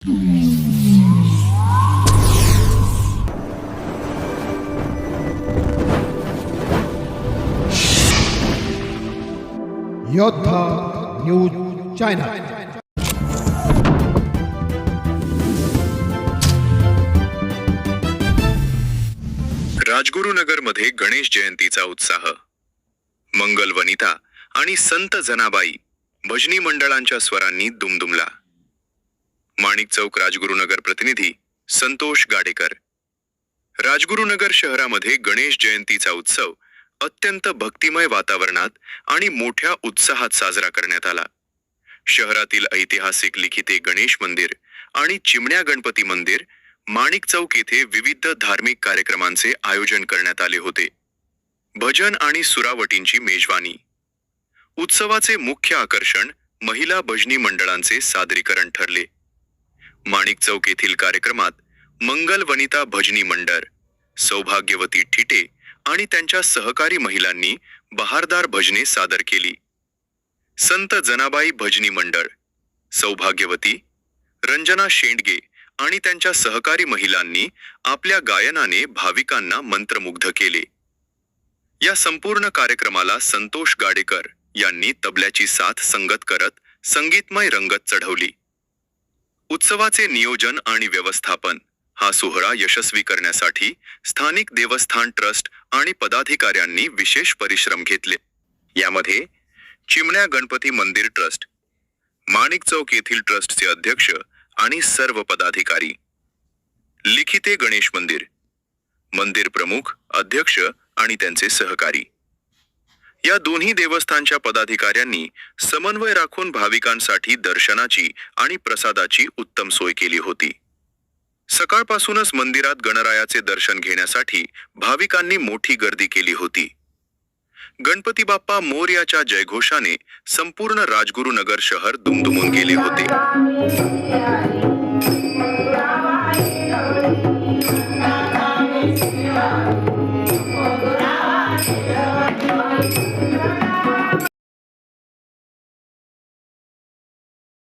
योद्धा news channel. राजगुरुनगरमध्ये Ganesh जयंतीचा उत्साह। मंगल वनिता आणि संत जनाबाई भजनी मंडळांच्या स्वरांनी दुमदुमला। माणिक चौक राजगुरुनगर प्रतिनिधी संतोष गाडेकर। राजगुरुनगर शहरामध्ये गणेश जयंतीचा उत्सव अत्यंत भक्तिमय वातावरणात आणि मोठ्या उत्साहात साजरा करण्यात आला। शहरातील ऐतिहासिक लिखिते गणेश मंदिर आणि चिमण्या गणपती मंदिर माणिक चौक येथे विविध धार्मिक कार्यक्रमांचे आयोजन करण्यात आले होते। भजन आणि सुरावटींची मेजवानी। उत्सवाचे मुख्य आकर्षण महिला भजनी मंडळांचे सादरीकरण ठरले। माणिक चौक येथील कार्यक्रमात मंगल वनिता भजनी मंडळ, सौभाग्यवती ठिटे आणि त्यांच्या सहकारी महिलांनी बहारदार भजने सादर केली। संत जनाबाई भजनी मंडळ, सौभाग्यवती, रंजना शेंडगे आणि त्यांच्या सहकारी महिलांनी आपल्या गायनाने भाविकांना मंत्रमुग्ध केले। या संपूर्ण कार्यक्रमाला संतोष गाडेकर यांनी तबल्याची साथ संगत करत संगीतमय रंगत चढवली। उत्सवाचे नियोजन आणि व्यवस्थापन हा सोहळा यशस्वी करण्यासाठी स्थानिक देवस्थान ट्रस्ट आणि पदाधिकाऱ्यांनी विशेष परिश्रम घेतले। यामध्ये चिमण्या गणपती मंदिर ट्रस्ट, माणिक चौक येथील ट्रस्टचे अध्यक्ष आणि सर्व पदाधिकारी, लिखिते गणेश मंदिर, मंदिर प्रमुख, अध्यक्ष आणि त्यांचे सहकारी, या दोन्ही देवस्थानच्या पदाधिकाऱ्यांनी समन्वय राखून भाविकांसाठी दर्शनाची आणि प्रसादाची उत्तम सोय केली होती। सकाळपासूनच मंदिरात गणरायाचे दर्शन घेण्यासाठी भाविकांनी मोठी गर्दी केली होती। गणपती बाप्पा मोरयाच्या जयघोषाने संपूर्ण राजगुरुनगर शहर दुमदुमून गेले होते।